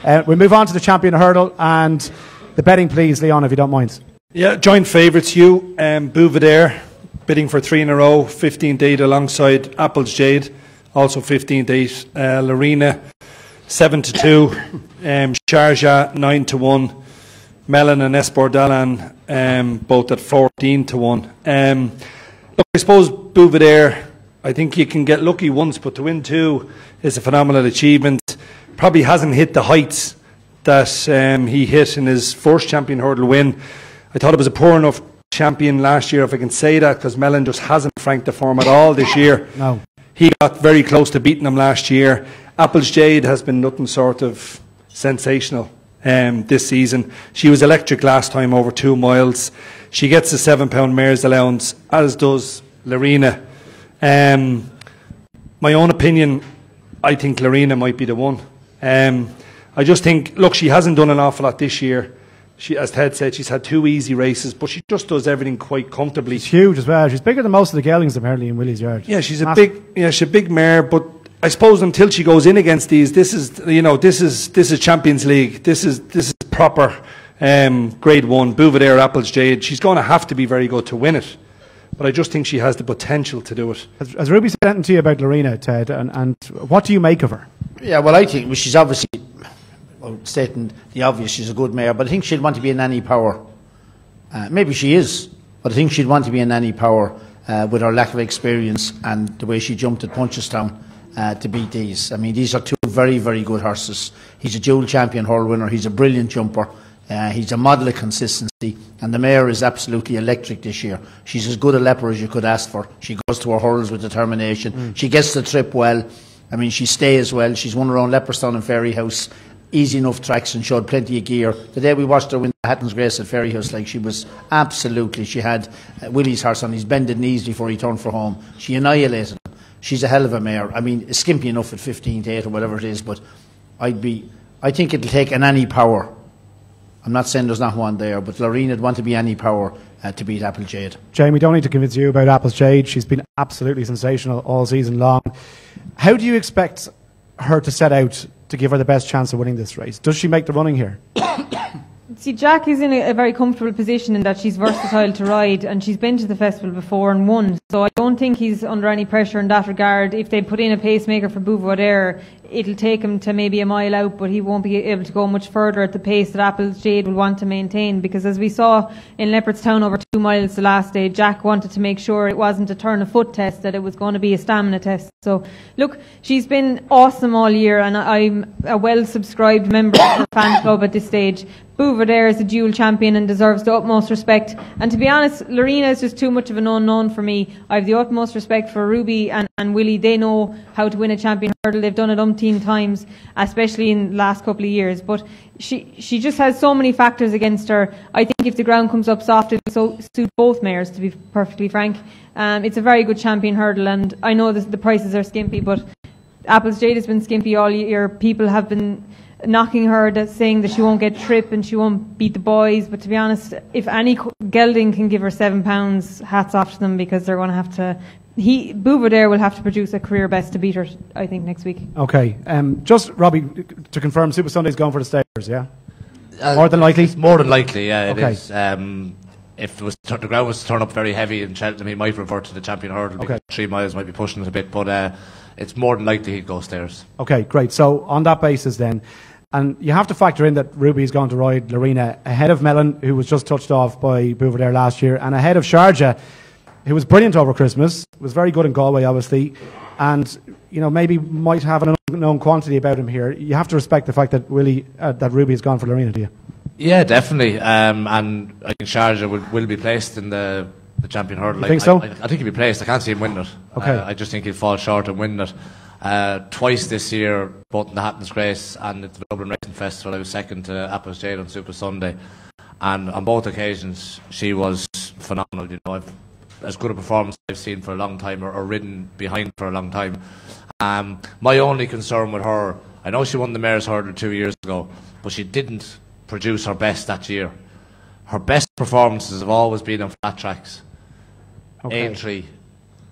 We'll move on to the champion hurdle and the betting, please, Leon, if you don't mind. Yeah, joint favourites, you, Bouvidaire, bidding for 3 in a row, 15-8 alongside Apple's Jade, also 15-8. Lorena, 7-2. Sharjah, 9-1. Melon and Esbordalan, both at 14-1. Look, I suppose Bouvidaire, I think you can get lucky once, but to win 2 is a phenomenal achievement. Probably hasn't hit the heights that he hit in his first champion hurdle win. I thought it was a poor enough champion last year, if I can say that, because Mellon just hasn't franked the form at all this year. No. He got very close to beating him last year. Apple's Jade has been nothing sort of sensational this season. She was electric last time over 2 miles. She gets a £7 mare's allowance, as does Lorena. My own opinion, I think Lorena might be the one. I just think, look, she hasn't done an awful lot this year. She, as Ted said, she's had 2 easy races, but she just does everything quite comfortably. She's huge as well. She's bigger than most of the geldings apparently in Willie's Yard. Yeah, she's a big mare, but I suppose until she goes in against these, this is Champions League. This is proper Grade 1. Bouvidaire, Apple's Jade. She's going to have to be very good to win it, but I just think she has the potential to do it. Has Ruby said anything to you about Lorena, Ted, and what do you make of her? Yeah, well, I think she's obviously, stating the obvious, she's a good mare, but I think she'd want to be in any power. Maybe she is, but I think she'd want to be in any power with her lack of experience and the way she jumped at Punchestown to beat these. I mean, these are 2 very, very good horses. He's a dual champion hurl winner. He's a brilliant jumper. He's a model of consistency, and the mare is absolutely electric this year. She's as good a leper as you could ask for. She goes to her hurls with determination. She gets the trip well. I mean, she stays well. She's won her own Leopardstown and Fairyhouse. Easy enough tracks and showed plenty of gear. The day we watched her win the Hatton's Grace at Fairyhouse, like, she was absolutely, she had Willie's horse on his bended knees before he turned for home. She annihilated him. She's a hell of a mare. I mean, skimpy enough at 15-8 or whatever it is, but I think it'll take an any power. I'm not saying there's not one there, but Lorena'd want to be any power to beat Apple Jade. Jamie, don't need to convince you about Apple's Jade. She's been absolutely sensational all season long. How do you expect her to set out to give her the best chance of winning this race? Does she make the running here? See, Jack is in a very comfortable position in that she's versatile to ride, and she's been to the festival before and won. So I don't think he's under any pressure in that regard. If they put in a pacemaker for Bouvidaire, it'll take him to maybe a mile out, but he won't be able to go much further at the pace that Apple's Jade will want to maintain, because as we saw in Leopardstown over 2 miles the last day, Jack wanted to make sure it wasn't a turn of foot test, that it was going to be a stamina test. So look, she's been awesome all year, and I'm a well subscribed member of the fan club at this stage. Bouvidaire is a dual champion and deserves the utmost respect. And to be honest, Lorena is just too much of an unknown for me. I have the utmost respect for Ruby and Willie. They know how to win a champion hurdle. They've done it umpteen times, especially in the last couple of years. But she just has so many factors against her. I think if the ground comes up soft, it'll suit both mares, to be perfectly frank. It's a very good champion hurdle, and I know the prices are skimpy, but Apple's Jade has been skimpy all year. People have been knocking her, saying that she won't get trip and she won't beat the boys, but to be honest, if any gelding can give her £7, hats off to them, because they're going to have to, Bouvidaire will have to produce a career best to beat her, I think, next week. Okay, just Robbie, to confirm, Super Sunday's going for the stayers, yeah? More than likely? It's more than likely, yeah, it okay. is. If the ground was to turn up very heavy in Cheltenham, he might revert to the champion hurdle, because 3 miles might be pushing it a bit, but it's more than likely he'd go stairs. Okay, great. So on that basis then, and you have to factor in that Ruby's going to ride Lorena ahead of Mellon, who was just touched off by Bouvidaire last year, and ahead of Sharjah, who was brilliant over Christmas, was very good in Galway, obviously, and maybe might have an unknown quantity about him here. You have to respect the fact that Ruby has gone for Lorena, do you? Yeah, definitely. And I think Sharjah will be placed in the champion hurdle. You think so? I think he'll be placed. I can't see him winning it. Okay. I just think he'll fall short of winning it. Twice this year, both in the Hatton's Grace and at the Dublin Racing Festival, I was second to Apple's Jade on Super Sunday, and on both occasions she was phenomenal. As good a performance I've seen for a long time, or ridden behind for a long time. My only concern with her, I know she won the Mayor's Hurdle 2 years ago, but she didn't produce her best that year. Her best performances have always been on flat tracks. Aintree,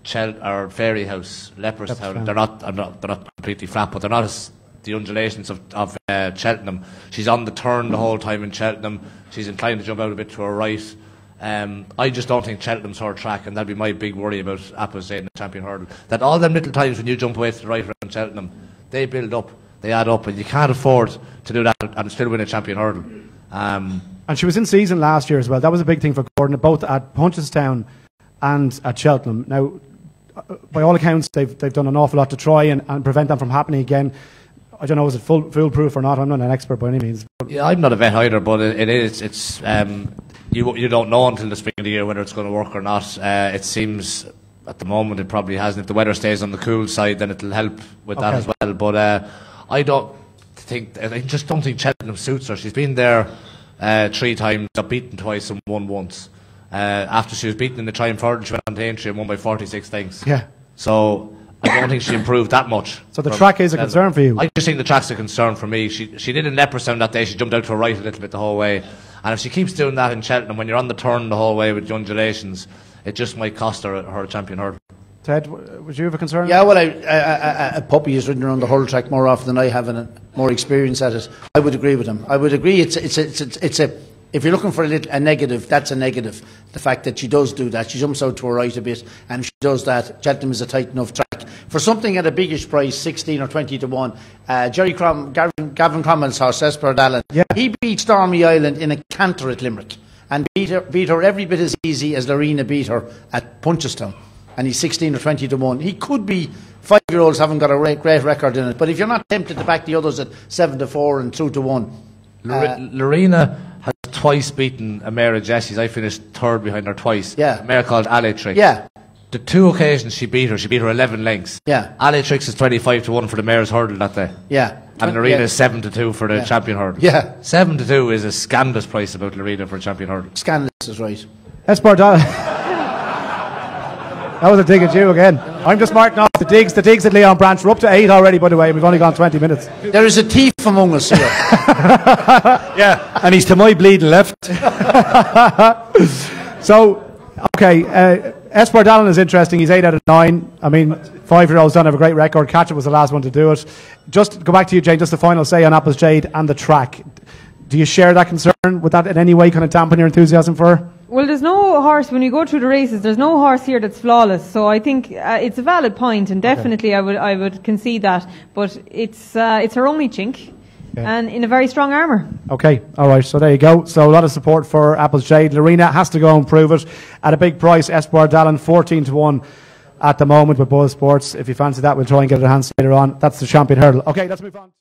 or Fairyhouse, Leopardstown. They're not completely flat, but they're not as the undulations of Cheltenham. She's on the turn the whole time in Cheltenham. She's inclined to jump out a bit to her right. I just don't think Cheltenham's her track, and that'd be my big worry about Apple's-Jade in the champion hurdle. That all them little times when you jump away to the right around Cheltenham, they build up, they add up, and you can't afford to do that and still win a champion hurdle. And she was in season last year as well. That was a big thing for Gordon, both at Punchestown and at Cheltenham. Now, by all accounts, they've done an awful lot to try and prevent that from happening again. I don't know, is it foolproof or not? I'm not an expert by any means. Yeah, I'm not a vet either, but it is. It's you don't know until the spring of the year whether it's going to work or not. It seems at the moment it probably hasn't. If the weather stays on the cool side, then it'll help with that as well. But I just don't think Cheltenham suits her. She's been there 3 times, got beaten twice and won once. After she was beaten in the Triumph Hurdle, she went on to entry and won by 46 lengths. Yeah. So I don't think she improved that much. So the track is a concern for you? I just think the track's a concern for me. She did in Leopardstown that day. She jumped out to her right a little bit the whole way. And if she keeps doing that in Cheltenham, when you're on the turn the whole way with the undulations, it just might cost her champion hurdle. Ted, would you have a concern? Yeah, well, a puppy has ridden around the hurdle track more often than I have and more experience at it. I would agree with him. I would agree if you're looking for a negative, that's a negative. The fact that she does do that. She jumps out to her right a bit, and if she does that, Cheltenham is a tight enough track. For something at a biggish price, 16 or 20 to 1, Gavin Cromwell's horse, Esper, he beat Stormy Island in a canter at Limerick, and beat her every bit as easy as Lorena beat her at Punchestown. And he's 16 or 20 to 1. He could be, 5-year-olds haven't got a great record in it, but if you're not tempted to back the others at 7 to 4 and 2 to 1. Lorena has twice beaten a mare of Jessie's. I finished 3rd behind her twice. Yeah. A mare called Aletrix. Yeah. The 2 occasions she beat her 11 lengths. Yeah. Aletrix is 25 to 1 for the mare's hurdle that day. Yeah. And Lorena is 7 to 2 for the champion hurdle. Yeah. 7 to 2 is a scandalous price about Lorena for a champion hurdle. Scandalous is right. Esper That was a dig at you again. I'm just marking off the digs at Leon Branch. We're up to 8 already, by the way. We've only gone 20 minutes. There is a thief among us here. Yeah, and he's to my bleeding left. So, okay, Esper Dallin is interesting. He's 8 out of 9. I mean, 5-year-olds don't have a great record. Catcher was the last one to do it. Just go back to you, Jane. Just the final say on Apple's-Jade and the track. Do you share that concern? Would that in any way kind of dampen your enthusiasm for her? Well, there's no horse, when you go through the races, there's no horse here that's flawless. So I think it's a valid point, and definitely I would concede that. But it's her only chink, and in a very strong armour. Okay, all right, so there you go. So a lot of support for Apple's-Jade. Lorena has to go and prove it at a big price. Esper Dallin, 14 to 1 at the moment with BoyleSports. If you fancy that, we'll try and get it in hands later on. That's the champion hurdle. Okay, let's move on.